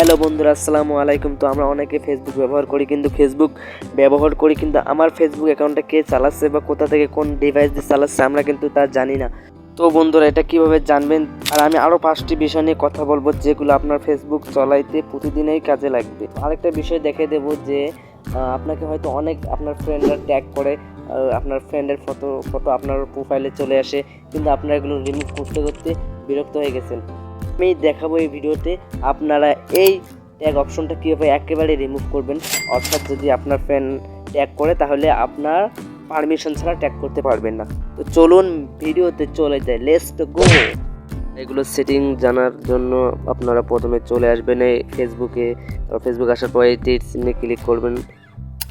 Hello বন্ধুরা, আসসালামু আলাইকুম। তো আমরা অনেকে ফেসবুক ব্যবহার করি, কিন্তু আমার ফেসবুক অ্যাকাউন্টটা কে চালাচ্ছে বা কোথা থেকে কোন ডিভাইস দিয়ে চালাচ্ছে আমরা কিন্তু তা জানি না। তো বন্ধুরা, এটা কিভাবে জানবেন? আর আমি আরও 5টি বিষয় নিয়ে কথা বলবো যেগুলো আপনার ফেসবুক চলাইতে প্রতিদিনই কাজে লাগবে। আরেকটা বিষয় দেখে দেবো যে আপনাকে হয়তো অনেক আপনার ফ্রেন্ডরা ট্যাগ করে, আপনার ফ্রেন্ডের ফটো আপনার প্রোফাইলে চলে আসে, কিন্তু আপনারা এগুলো রিমুভ করতে করতে বিরক্ত হয়ে গেছেন। আমি দেখাবো এই ভিডিওতে আপনারা এই ট্যাগ অপশনটা কীভাবে একেবারে রিমুভ করবেন। অর্থাৎ যদি আপনার ফ্রেন্ড ট্যাগ করে তাহলে আপনার পারমিশন ছাড়া ট্যাগ করতে পারবেন না। তো চলুন ভিডিওতে চলে যাই, লেটস গো। এগুলো সেটিং জানার জন্য আপনারা প্রথমে চলে আসবেন এই ফেসবুকে। ফেসবুক আসার পরে এই তীর চিহ্নে ক্লিক করবেন।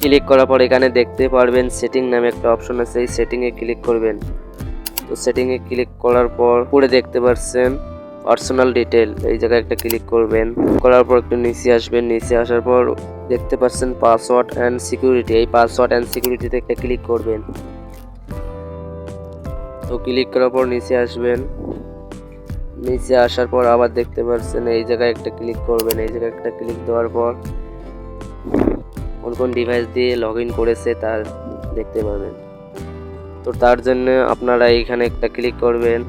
ক্লিক করার পর এখানে দেখতে পারবেন সেটিং নামে একটা অপশন আছে, এই সেটিংয়ে ক্লিক করবেন। তো সেটিংয়ে ক্লিক করার পর পুরো দেখতে পাচ্ছেন পার্সোনাল ডিটেল, এই জায়গায় একটা ক্লিক করবেন। করার পর একটু নিচে আসবেন। নিচে আসার পর দেখতে পাচ্ছেন পাসওয়ার্ড অ্যান্ড সিকিউরিটি, এই পাসওয়ার্ড অ্যান্ড সিকিউরিটিতে একটা ক্লিক করবেন। তো ক্লিক করার পর নিচে আসবেন। নিচে আসার পর আবার দেখতে পাচ্ছেন এই জায়গায় একটা ক্লিক করবেন। এই জায়গায় একটা ক্লিক দেওয়ার পর কোন কোন ডিভাইস দিয়ে লগ ইন করেছে তা দেখতে পাবেন। তো তার জন্য আপনারা এইখানে একটা ক্লিক করবেন।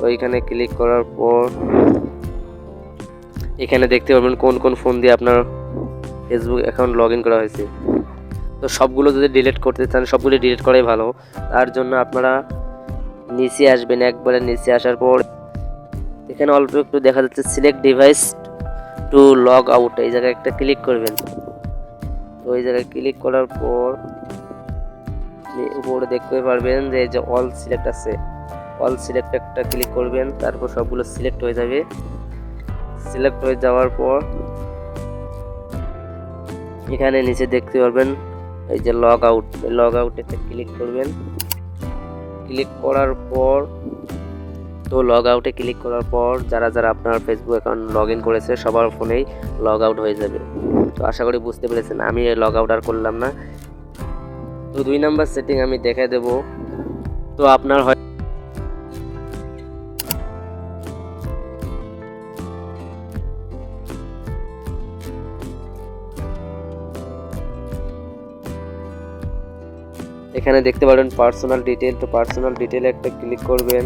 ওইখানে ক্লিক করার পর এখানে দেখতে পাবেন কোন কোন ফোন দিয়ে আপনার ফেসবুক অ্যাকাউন্ট লগ ইন করা হয়েছে। তো সবগুলো যদি ডিলিট করতে চান সবগুলো ডিলিট করাই ভালো। তার জন্য আপনারা নিচে আসবেন। একবারে নিচে আসার পর এখানে অল্প একটু দেখা যাচ্ছে select device to log out, এই জায়গায় একটা ক্লিক করবেন। তো এই জায়গায় ক্লিক করার পর উপরে দেখতে পারবেন যে এই যে অল সিলেক্ট আছে, অল সিলেক্ট একটা ক্লিক করবেন। তারপর সবগুলো সিলেক্ট হয়ে যাবে। সিলেক্ট হয়ে যাওয়ার পর এখানে নিচে দেখতে পারবেন এই যে লগ আউট, লগ আউটে ক্লিক করবেন। ক্লিক করার পর লগ আউটে ক্লিক করার পর যারা যারা আপনার ফেসবুক অ্যাকাউন্ট লগ ইন করেছে সবার ফোনেই লগ আউট হয়ে যাবে। তো আশা করি বুঝতে পেরেছেন, আমি লগ আউট আর করলাম না। তো 2 নাম্বার সেটিং আমি দেখাই দেব। তো আপনার এখানে দেখতে পারেন পার্সোনাল ডিটেল। তো পার্সোনাল ডিটেলে একটা ক্লিক করবেন।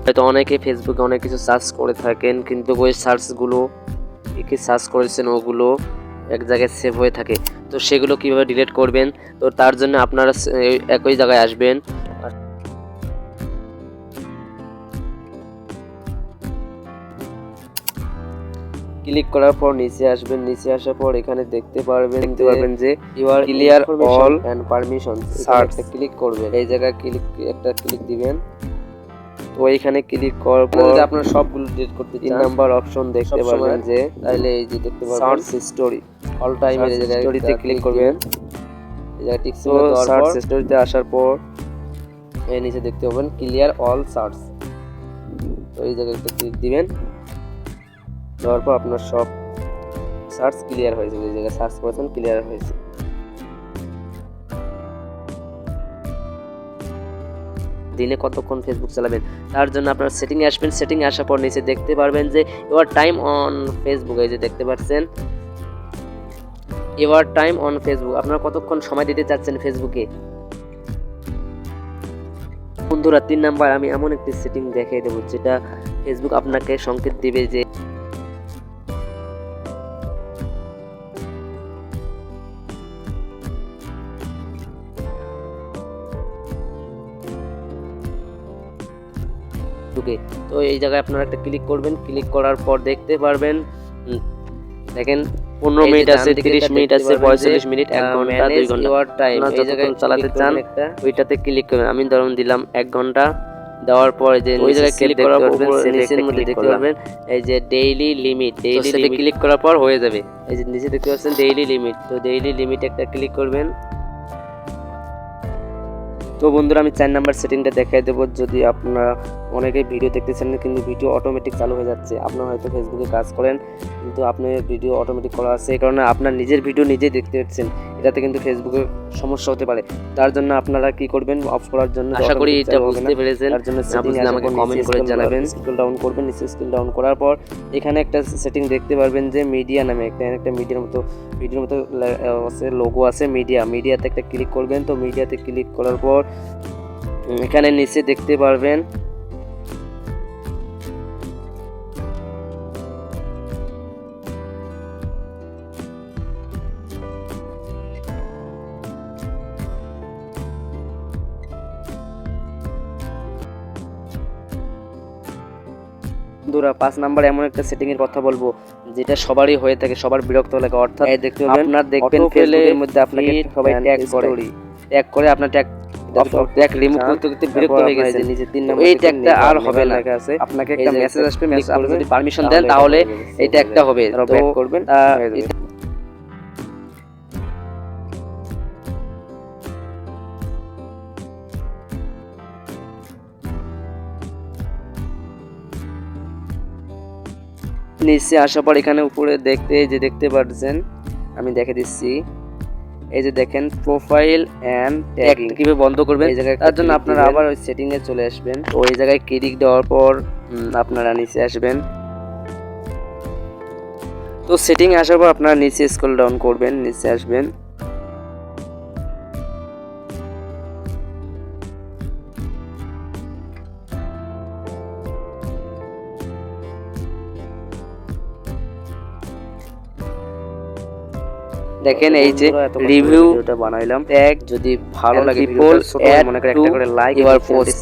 হয়তো অনেকে ফেসবুকে অনেক কিছু সার্চ করে থাকেন, কিন্তু ওই সার্চগুলো কি সার্চ করেছেন ওগুলো এক জায়গায় সেভ হয়ে থাকে। তো সেগুলো কিভাবে ডিলিট করবেন? তো তার জন্য আপনারা একই জায়গায় আসবেন। ক্লিক করার পর নিচে আসবেন। নিচে আসার পর এখানে দেখতে পারবেন যে you are clear all and permission, একটা ক্লিক করবেন। এই জায়গায় একটা ক্লিক দিবেন। তো এইখানে ক্লিক করার পর আপনারা সবগুলো ডিলিট করতে 3 নাম্বার অপশন দেখতে পারবেন যে তাহলে এই যে দেখতে পারবেন সার্চ হিস্টোরি, অল টাইম এর জায়গায় হিস্টোরিতে ক্লিক করবেন। এই জায়গায় টিক চিহ্ন দেওয়ার পর সার্চ হিস্টোরিতে আসার পর এই নিচে দেখতে পাবেন ক্লিয়ার অল সার্চ, তো এই জায়গায় একটা ক্লিক দিবেন। দেওয়ার পর আপনার সব সার্চ ক্লিয়ার হয়েছে, যে জায়গায় সার্চ করেছেন ক্লিয়ার হয়েছে। দিনে কতক্ষণ ফেসবুক চালাবেন তার জন্য আপনার সেটিংয়ে আসবেন। সেটিংয়ে আসার পর নিচে দেখতে পারবেন যে ইউর টাইম অন ফেসবুক, এই যে দেখতে পাচ্ছেন ইউর টাইম অন ফেসবুক, আপনারা কতক্ষণ সময় দিতে চাচ্ছেন ফেসবুকে। বন্ধুরা 3 নাম্বার আমি এমন একটি সেটিং দেখিয়ে দেবো যেটা ফেসবুক আপনাকে সংকেত দিবে যে তো এই জায়গায় আপনারা একটা ক্লিক করবেন। ক্লিক করার পর দেখতে পারবেন দেখেন 15 মিনিট আছে, 30 মিনিট আছে, 45 মিনিট, 1 ঘন্টা, 2 ঘন্টা। এই জায়গায় চালাতে চান ওইটাতে ক্লিক করবেন। আমি ধরুন দিলাম 1 ঘন্টা। দেওয়ার পর যে ওই জায়গায় ক্লিক করার পর নিচের মধ্যে দেখতে পারবেন এই যে ডেইলি লিমিট, ডেইলি ক্লিক করার পর হয়ে যাবে। এই যে নিচে দেখতে পাচ্ছেন ডেইলি লিমিট, তো ডেইলি লিমিট একটা ক্লিক করবেন। তো বন্ধুরা আমি 4 নাম্বার সেটিংটা দেখাই দেবো। যদি আপনারা অনেকেই ভিডিও দেখতেছেন কিন্তু ভিডিও অটোমেটিক চালু হয়ে যাচ্ছে। আপনারা হয়তো ফেসবুকে কাজ করেন কিন্তু আপনার ভিডিও অটোমেটিক করা আছে, এই কারণে আপনার নিজের ভিডিও নিজেই দেখতে পাচ্ছেন, এটাতে কিন্তু ফেসবুকে সমস্যা হতে পারে। তার জন্য আপনারা কি করবেন, অফ করার জন্য, আশা করি এটা বুঝতে পেরেছেন, তার জন্য সেটিং আমাকে কমেন্ট করে জানাবেন। স্ক্রল ডাউন করবেন, নিচে স্ক্রল ডাউন করার পর এখানে একটা সেটিং দেখতে পারবেন যে মিডিয়া নামে একটা ভিডিওর মতো আছে, লোগো আছে মিডিয়াতে একটা ক্লিক করবেন। তো মিডিয়াতে ক্লিক করার পর এখানে নিচে দেখতে পারবেন বন্ধুরা 5 নাম্বার এমন একটা সেটিং এর কথা বলবো যেটা সবারই হয়ে থাকে, সবার বিরক্ত লাগে। অর্থাৎ দেখতে পাবেন আপনার দেখবেন ফেসবুকের মধ্যে আপনাকে সবাই ট্যাগ করে আপনার ট্যাগ রিমুভ করতে বিরক্ত হয়ে গেছে, নিচে 3 নাম্বার এই ট্যাগটা আর হবে না, আপনাকে একটা মেসেজ আসবে, মেসেজ আপনি যদি পারমিশন দেন তাহলে এই ট্যাগটা হবে। তো ব্যাক করবেন, নিচে আসার পর এখানে উপরে দেখতে পাচ্ছেন, আমি দেখে দিচ্ছি, এই যে দেখেন প্রোফাইল এন্ড ট্যাগ কিভাবে বন্ধ করবেন। তার জন্য আপনারা আবার ওই সেটিং এ চলে আসবেন। তো এই জায়গায় ক্লিক দেওয়ার পর আপনারা নিচে আসবেন। তো সেটিং এ আসার পর আপনারা নিচে স্ক্রল ডাউন করবেন, নিচে আসবেন। দেখেন এই যে রিভিউটা বানাইলাম, ট্যাগ যদি ভালো লাগে, মনে করে একটা করে লাইক, এবার পোস্ট